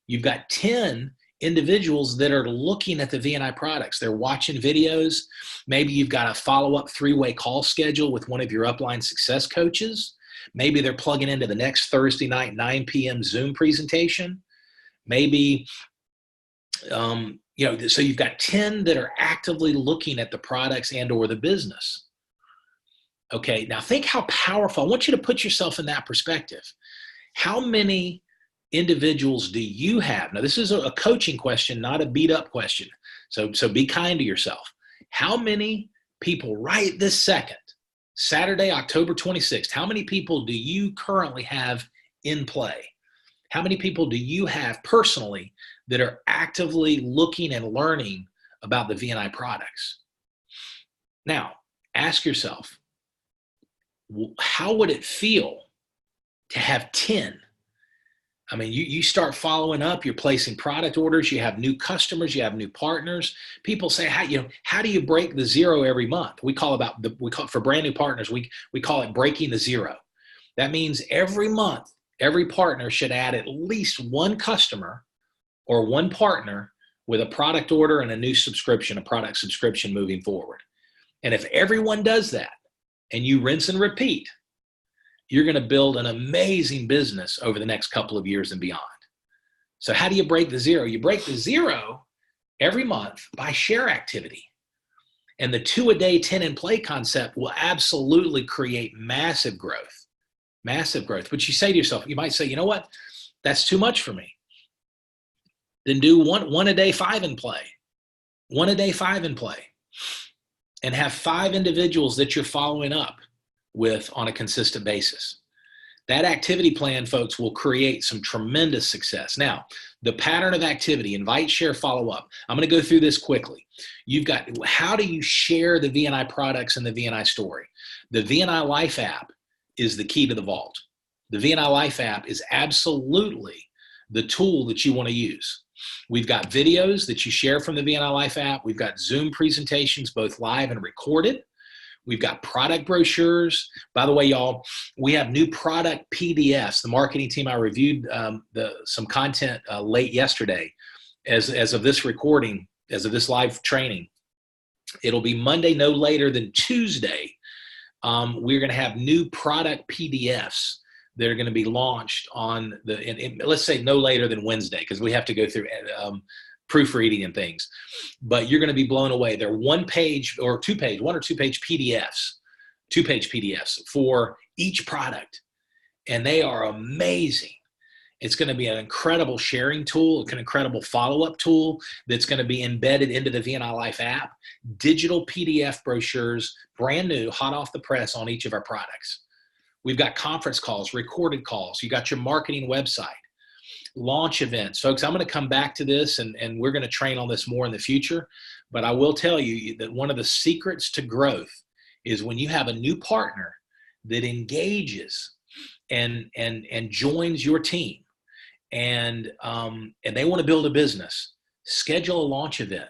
You've got 10 individuals that are looking at the VNI products. They're watching videos. Maybe you've got a follow-up 3-way call schedule with one of your upline success coaches. Maybe they're plugging into the next Thursday night, 9 p.m. Zoom presentation. Maybe, so you've got 10 that are actively looking at the products and or the business. Okay, now think how powerful. I want you to put yourself in that perspective. How many individuals do you have? Now, this is a coaching question, not a beat up question. So be kind to yourself. How many people right this second, Saturday, October 26th, how many people do you currently have in play? How many people do you have personally that are actively looking and learning about the VNI products? Now, ask yourself, how would it feel to have 10? I mean, you start following up, you're placing product orders, you have new customers, you have new partners. People say, how do you break the zero every month? We call for brand new partners, we call it breaking the zero. That means every month, every partner should add at least one customer or one partner with a product order and a new subscription, a product subscription moving forward. And if everyone does that and you rinse and repeat, you're going to build an amazing business over the next couple of years and beyond. So how do you break the zero? You break the zero every month by share activity. And the 2 a day, 10 in play concept will absolutely create massive growth. Massive growth. But you say to yourself, you might say, you know what? That's too much for me. Then do one a day, 5 in play. 1 a day, 5 in play. And have 5 individuals that you're following up with on a consistent basis. That activity plan, folks, will create some tremendous success. Now, the pattern of activity, invite, share, follow up. I'm going to go through this quickly. You've got, how do you share the VNI products and the VNI story? The VNI Life app is the key to the vault. The VNI Life app is absolutely the tool that you want to use. We've got videos that you share from the VNI Life app. We've got Zoom presentations, both live and recorded. We've got product brochures. By the way, y'all, we have new product PDFs. The marketing team, I reviewed some content late yesterday. As of this recording, as of this live training, it'll be Monday, no later than Tuesday. We're going to have new product PDFs that are going to be launched on let's say no later than Wednesday, because we have to go through proofreading and things, but you're going to be blown away. They're 1 or 2 page PDFs, 2-page PDFs for each product. And they are amazing. It's going to be an incredible sharing tool, an incredible follow-up tool that's going to be embedded into the VNI Life app, digital PDF brochures, brand new, hot off the press on each of our products. We've got conference calls, recorded calls. You got your marketing website. Launch events. Folks, I'm going to come back to this and we're going to train on this more in the future. But I will tell you that one of the secrets to growth is when you have a new partner that engages and joins your team and they want to build a business, schedule a launch event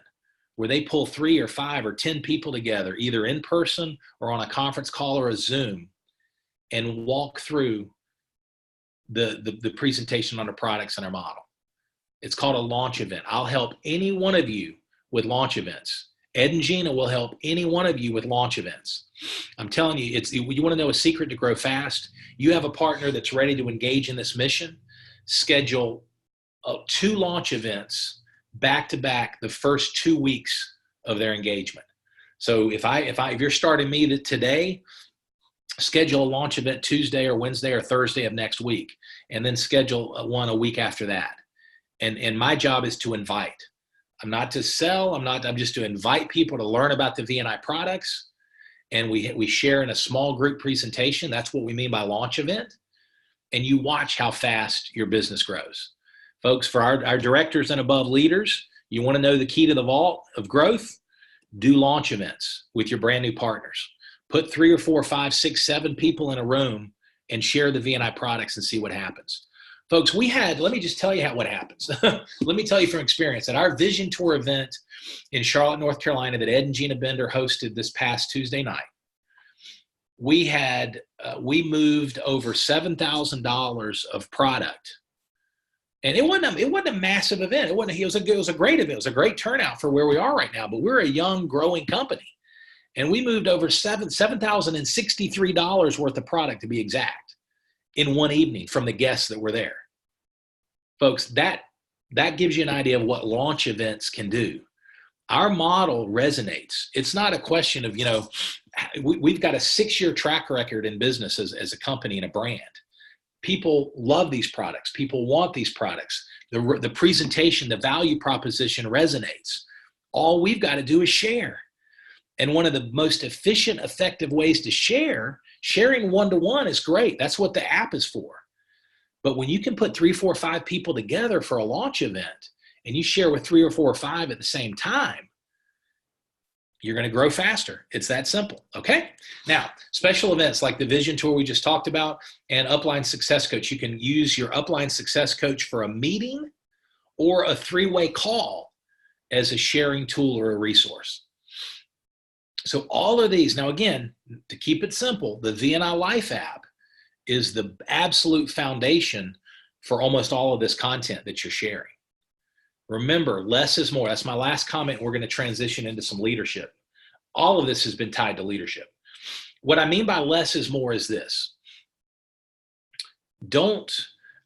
where they pull 3 or 5 or 10 people together, either in person or on a conference call or a Zoom, and walk through the presentation on the products and our model. It's called a launch event. I'll help any one of you with launch events. Ed and Gina will help any one of you with launch events. I'm telling you, you want to know a secret to grow fast? You have a partner that's ready to engage in this mission. Schedule 2 launch events back to back the first 2 weeks of their engagement. So if you're starting me today, schedule a launch event Tuesday or Wednesday or Thursday of next week, and then schedule one a week after that. And my job is to invite. I'm not to sell. I'm just to invite people to learn about the VNI products and we share in a small group presentation. That's what we mean by launch event. And you watch how fast your business grows. Folks, for our directors and above leaders, you want to know the key to the vault of growth? Do launch events with your brand new partners. Put 3 or 4, 5, 6, 7 people in a room and share the VNI products and see what happens. Folks, let me just tell you what happens. Let me tell you from experience at our Vision Tour event in Charlotte, North Carolina that Ed and Gina Bender hosted this past Tuesday night. We moved over $7,000 of product. And it wasn't a massive event. It was a great event. It was a great turnout for where we are right now, but we're a young, growing company. And we moved over $7,063 worth of product, to be exact, in one evening from the guests that were there. Folks, that gives you an idea of what launch events can do. Our model resonates. It's not a question of, we've got a 6-year track record in business as a company and a brand. People love these products. People want these products. The presentation, the value proposition resonates. All we've got to do is share. And one of the most efficient, effective ways to sharing one-to-one is great. That's what the app is for. But when you can put 3, 4, 5 people together for a launch event and you share with 3 or 4 or 5 at the same time, you're going to grow faster. It's that simple. Okay. Now, special events like the Vision Tour we just talked about and Upline Success Coach. You can use your Upline Success Coach for a meeting or a 3-way call as a sharing tool or a resource. So all of these, now again, to keep it simple, the VNI Life app is the absolute foundation for almost all of this content that you're sharing. Remember, less is more. That's my last comment. We're going to transition into some leadership. All of this has been tied to leadership. What I mean by less is more is this.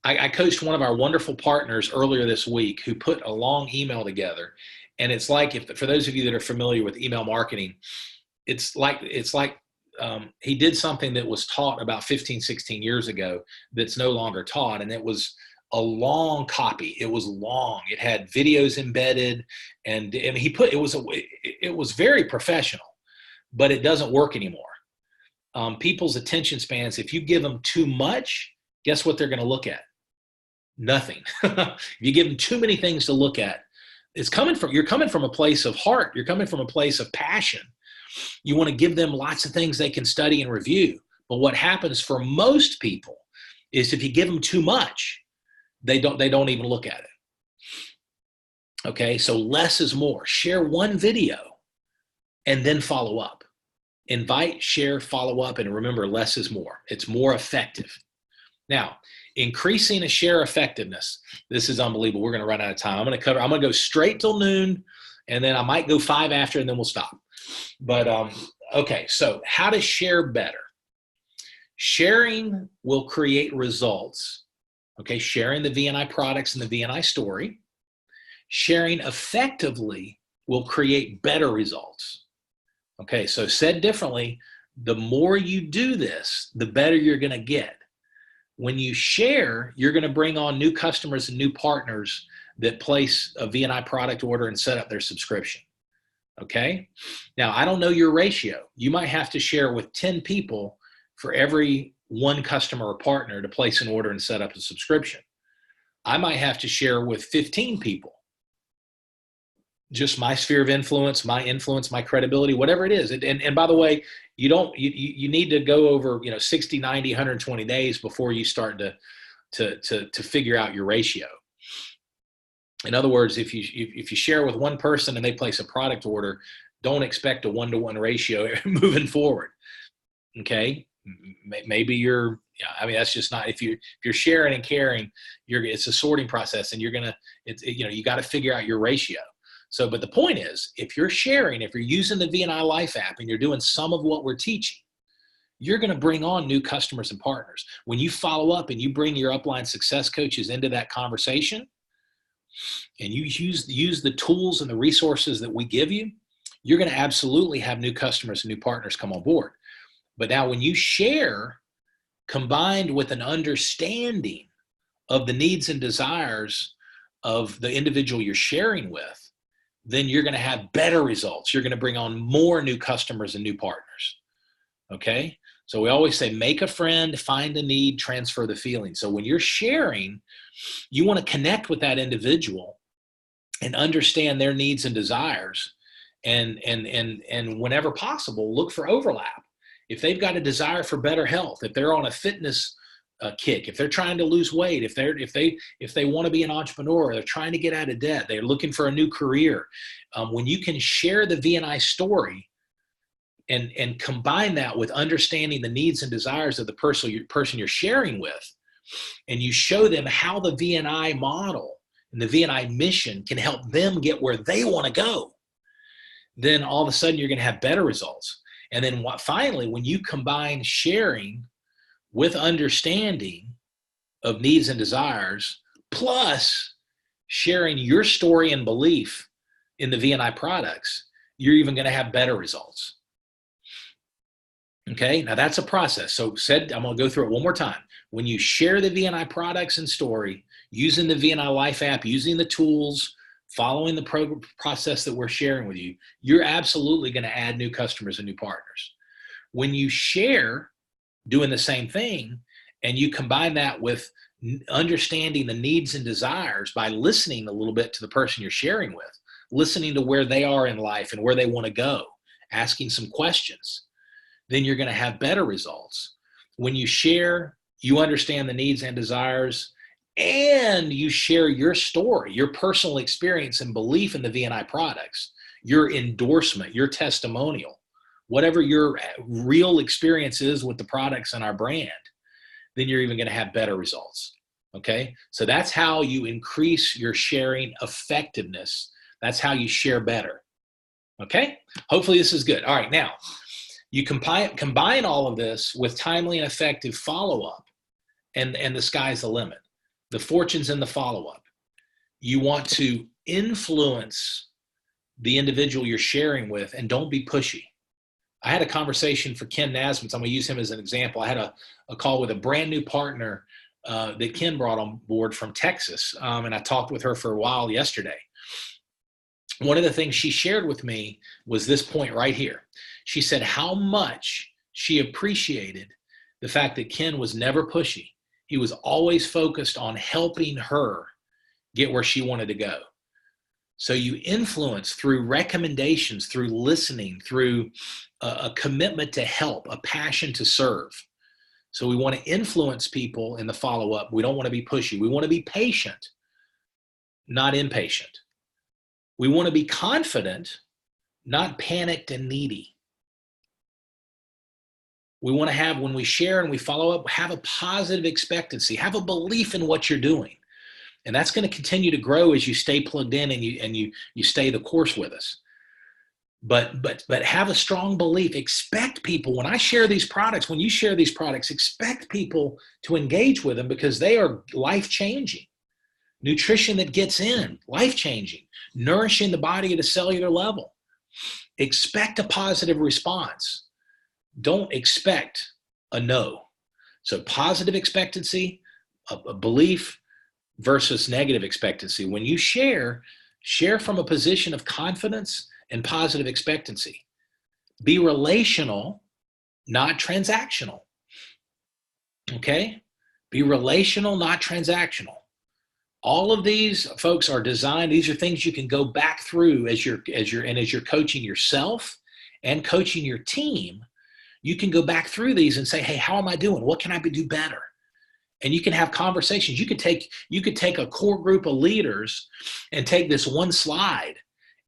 I coached one of our wonderful partners earlier this week who put a long email together. And it's like, for those of you that are familiar with email marketing, it's like he did something that was taught about 15, 16 years ago that's no longer taught. And it was a long copy. It was long. It had videos embedded, and it was very professional, but it doesn't work anymore. People's attention spans, if you give them too much, guess what they're going to look at? Nothing. If you give them too many things to look at, you're coming from a place of heart. You're coming from a place of passion. You want to give them lots of things they can study and review. But what happens for most people is if you give them too much, they don't even look at it. Okay, so less is more. Share one video and then follow up. Invite, share, follow up, and remember, less is more. It's more effective. Now, increasing a share effectiveness. This is unbelievable. We're going to run out of time. I'm going to go straight till noon, and then I might go 5 after, and then we'll stop. But okay, so how to share better. Sharing will create results. Okay, sharing the VNI products and the VNI story. Sharing effectively will create better results. Okay, so said differently, the more you do this, the better you're going to get. When you share, you're going to bring on new customers and new partners that place a VNI product order and set up their subscription. Okay, now I don't know your ratio. You might have to share with 10 people for every one customer or partner to place an order and set up a subscription. I might have to share with 15 people. Just my sphere of influence, my credibility, whatever it is. And by the way, you need to go over 60, 90, 120 days before you start to figure out your ratio. In other words, if you share with one person and they place a product order, don't expect a 1-to-1 ratio moving forward. Okay, maybe that's just not. If you're sharing and caring, it's a sorting process, and you got to figure out your ratio. So, but the point is, if you're sharing, if you're using the VNI Life app and you're doing some of what we're teaching, you're going to bring on new customers and partners. When you follow up and you bring your upline success coaches into that conversation, and you use the tools and the resources that we give you, you're going to absolutely have new customers and new partners come on board. But now when you share, combined with an understanding of the needs and desires of the individual you're sharing with, then you're going to have better results. You're going to bring on more new customers and new partners. Okay. So we always say, make a friend, find a need, transfer the feeling. So when you're sharing, you want to connect with that individual and understand their needs and desires. And whenever possible, look for overlap. If they've got a desire for better health, if they're on a fitness kick, if they're trying to lose weight, if they want to be an entrepreneur, they're trying to get out of debt, they're looking for a new career. When you can share the VNI story and combine that with understanding the needs and desires of the person you're sharing with, and you show them how the VNI model and the VNI mission can help them get where they want to go, then all of a sudden you're going to have better results. And then finally, when you combine sharing with understanding of needs and desires, plus sharing your story and belief in the VNI products, you're even going to have better results. Okay, now that's a process. So I'm going to go through it one more time. When you share the VNI products and story, using the VNI Life app, using the tools, following the process that we're sharing with you, you're absolutely going to add new customers and new partners. When you share doing the same thing, and you combine that with understanding the needs and desires by listening a little bit to the person you're sharing with, listening to where they are in life and where they want to go, asking some questions, then you're going to have better results. When you share, you understand the needs and desires, and you share your story, your personal experience and belief in the VNI products, your endorsement, your testimonial, whatever your real experience is with the products and our brand, then you're even going to have better results. Okay. So that's how you increase your sharing effectiveness. That's how you share better. Okay. Hopefully this is good. All right. Now you combine all of this with timely and effective follow-up, and the sky's the limit. The fortune's in the follow-up. You want to influence the individual you're sharing with, and don't be pushy. I had a conversation for Ken Nasmith. I'm going to use him as an example. I had a call with a brand new partner that Ken brought on board from Texas, and I talked with her for a while yesterday. One of the things she shared with me was this point right here. She said how much she appreciated the fact that Ken was never pushy. He was always focused on helping her get where she wanted to go. So you influence through recommendations, through listening, through a commitment to help, a passion to serve. So we want to influence people in the follow-up. We don't want to be pushy. We want to be patient, not impatient. We want to be confident, not panicked and needy. We want to have, when we share and we follow up, have a positive expectancy, have a belief in what you're doing. And that's going to continue to grow as you stay plugged in and you stay the course with us. But have a strong belief. Expect people, when I share these products, when you share these products, expect people to engage with them because they are life-changing. Nutrition that gets in, life-changing, nourishing the body at a cellular level. Expect a positive response. Don't expect a no. So positive expectancy, a belief versus negative expectancy. When you share from a position of confidence and positive expectancy. Be relational, not transactional. Okay? Be relational, not transactional. All of these, folks, are designed. These are things you can go back through as you're coaching yourself and coaching your team. You can go back through these and say, hey, how am I doing? What can I do better? And you can have conversations. You could take a core group of leaders and take this one slide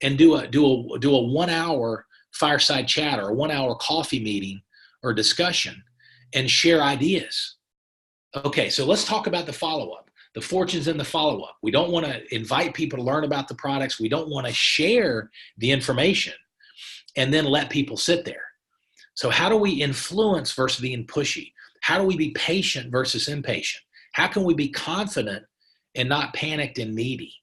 and do a 1 hour fireside chat or a 1 hour coffee meeting or discussion and share ideas. Okay, so let's talk about the follow-up. The fortune's in the follow-up. We don't want to invite people to learn about the products. We don't want to share the information and then let people sit there. So how do we influence versus being pushy? How do we be patient versus impatient? How can we be confident and not panicked and needy?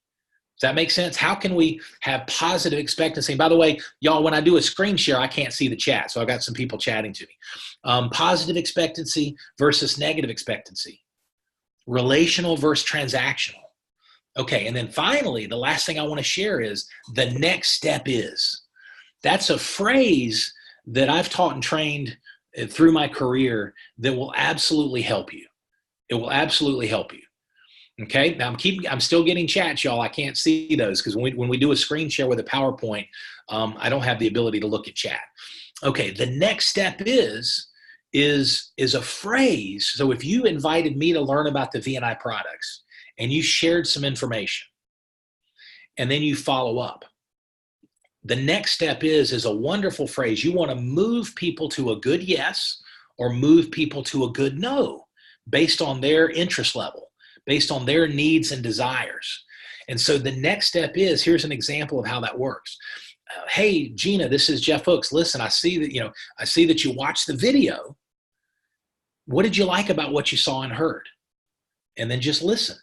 Does that make sense? How can we have positive expectancy? And by the way, y'all, when I do a screen share, I can't see the chat. So I've got some people chatting to me. Positive expectancy versus negative expectancy. Relational versus transactional. Okay, and then finally, the last thing I want to share is the next step is. That's a phrase that I've taught and trained through my career that will absolutely help you. It will absolutely help you. Okay. Now I'm still getting chats, y'all. I can't see those because when we do a screen share with a PowerPoint, I don't have the ability to look at chat. Okay. The next step is a phrase. So if you invited me to learn about the VNI products and you shared some information and then you follow up, the next step is a wonderful phrase. You want to move people to a good yes or move people to a good no based on their interest level, based on their needs and desires. And so the next step is, here's an example of how that works. Hey, Gina, this is Jeff Hooks. Listen, I see that you watched the video. What did you like about what you saw and heard? And then just listen.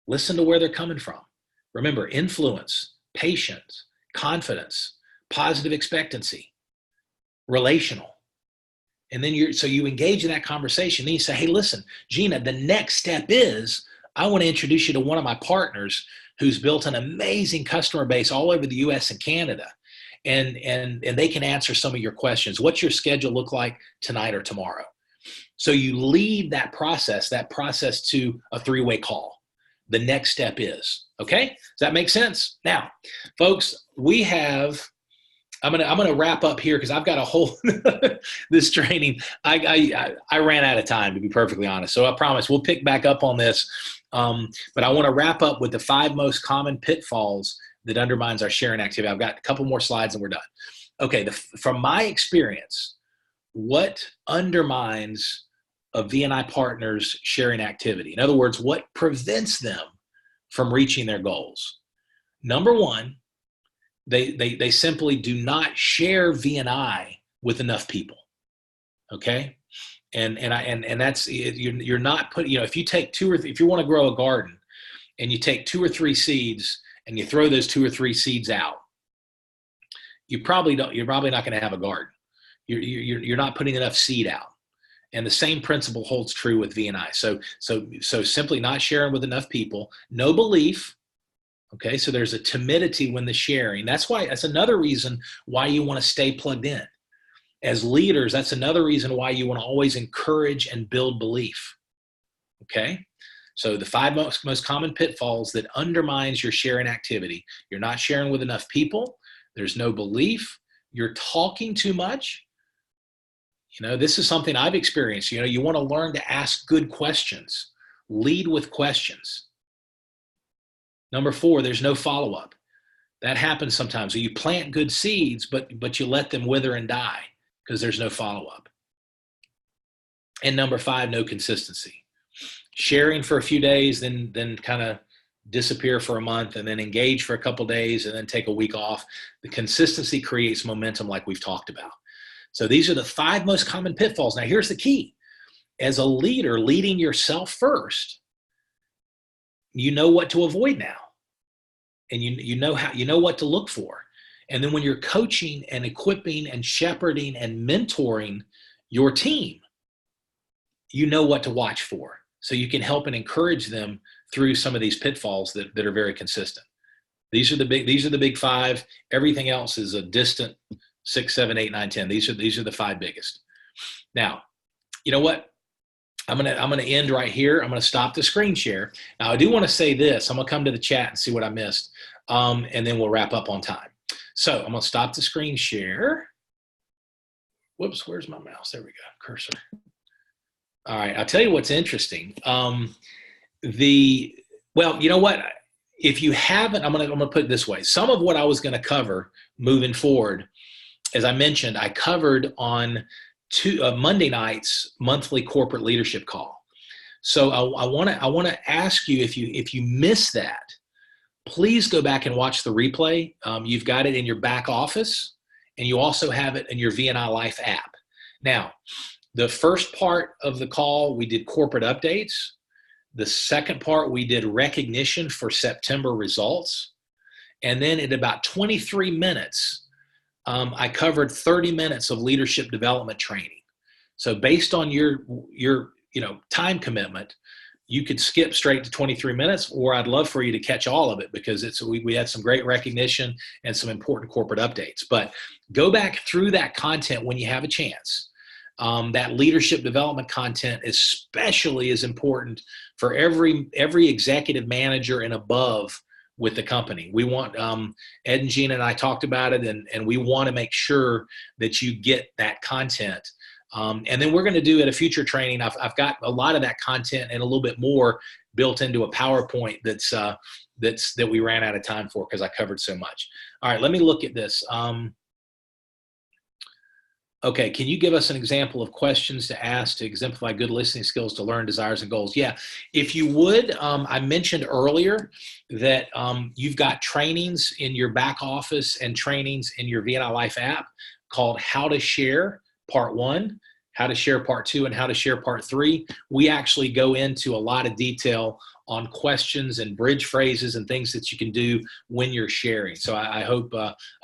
Listen to where they're coming from. Remember, influence, patience, confidence, positive expectancy, relational. And then you engage in that conversation. Then you say, hey, listen, Gina, the next step is I want to introduce you to one of my partners who's built an amazing customer base all over the US and Canada. And they can answer some of your questions. What's your schedule look like tonight or tomorrow? So you lead that process to a three-way call. The next step is, okay? Does that make sense? Now, folks, I'm gonna wrap up here because I've got a whole this training. I ran out of time, to be perfectly honest. So I promise we'll pick back up on this. But I want to wrap up with the 5 most common pitfalls that undermines our sharing activity. I've got a couple more slides and we're done. Okay, from my experience, what undermines a VNI partner's sharing activity? In other words, what prevents them from reaching their goals? Number one, they simply do not share VNI with enough people. Okay, and that's, you're not putting, if you take if you want to grow a garden and you take 2 or 3 seeds and you throw those 2 or 3 seeds out, you're probably not going to have a garden. You're not putting enough seed out. And the same principle holds true with VNI. So simply not sharing with enough people, no belief. Okay, so there's a timidity when the sharing. That's another reason why you want to stay plugged in. As leaders, that's another reason why you want to always encourage and build belief. Okay, so the 5 most common pitfalls that undermines your sharing activity: you're not sharing with enough people, there's no belief, you're talking too much. This is something I've experienced. You want to learn to ask good questions, lead with questions. Number 4, there's no follow-up. That happens sometimes. So you plant good seeds, but you let them wither and die because there's no follow-up. And number 5, no consistency. Sharing for a few days, then kind of disappear for a month, and then engage for a couple days, and then take a week off. The consistency creates momentum like we've talked about. So these are the 5 most common pitfalls. Now here's the key. As a leader, leading yourself first, you know what to avoid now. And you know what to look for. And then when you're coaching and equipping and shepherding and mentoring your team, you know what to watch for. So you can help and encourage them through some of these pitfalls that are very consistent. These are the big 5. Everything else is a distant 6, 7, 8, 9, 10. These are the 5 biggest. Now, you know what? I'm gonna end right here. I'm gonna stop the screen share. Now, I do want to say this. I'm gonna come to the chat and see what I missed, and then we'll wrap up on time. So I'm gonna stop the screen share. Whoops, where's my mouse? There we go, cursor. All right, I'll tell you what's interesting. Well, you know what? If you haven't, I'm gonna put it this way. Some of what I was gonna cover moving forward, as I mentioned, I covered on Monday night's monthly corporate leadership call. So I want to ask you, if you miss that, please go back and watch the replay. You've got it in your back office, and you also have it in your VNI Life app. Now, the first part of the call, we did corporate updates. The second part, we did recognition for September results. And then at about 23 minutes, I covered 30 minutes of leadership development training. So based on your time commitment, you could skip straight to 23 minutes, or I'd love for you to catch all of it because we had some great recognition and some important corporate updates. But go back through that content when you have a chance. That leadership development content especially is important for every executive manager and above with the company. We want, Ed and Gina and I talked about it, and we want to make sure that you get that content. And then we're going to do at a future training. I've got a lot of that content and a little bit more built into a PowerPoint that we ran out of time for because I covered so much. All right, let me look at this. Okay, can you give us an example of questions to ask to exemplify good listening skills to learn desires and goals? Yeah, if you would, I mentioned earlier that you've got trainings in your back office and trainings in your VNI Life app called How to Share Part 1, How to Share Part 2, and How to Share Part 3. We actually go into a lot of detail on questions and bridge phrases and things that you can do when you're sharing. So I hope,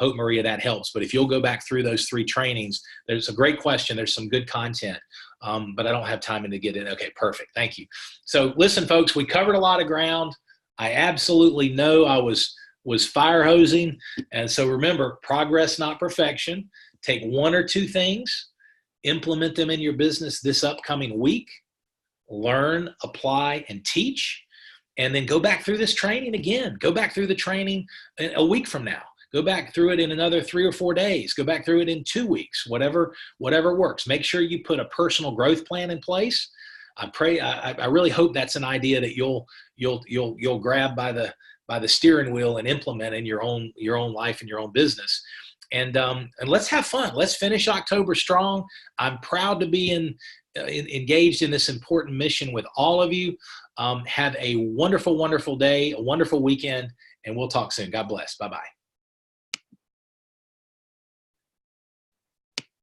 Maria, that helps. But if you'll go back through those 3 trainings, there's a great question. There's some good content, but I don't have time to get in. Okay, perfect. Thank you. So listen, folks, we covered a lot of ground. I absolutely know I was fire hosing. And so remember, progress, not perfection. Take 1 or 2 things, implement them in your business this upcoming week, learn, apply, and teach. And then go back through this training again. Go back through the training a week from now. Go back through it in another 3 or 4 days. Go back through it in 2 weeks, whatever works. Make sure you put a personal growth plan in place. I really hope that's an idea that you'll grab by the steering wheel and implement in your own life and your own business. And let's have fun. Let's finish October strong. I'm proud to be engaged in this important mission with all of you. Have a wonderful, wonderful day, a wonderful weekend, and we'll talk soon. God bless. Bye-bye.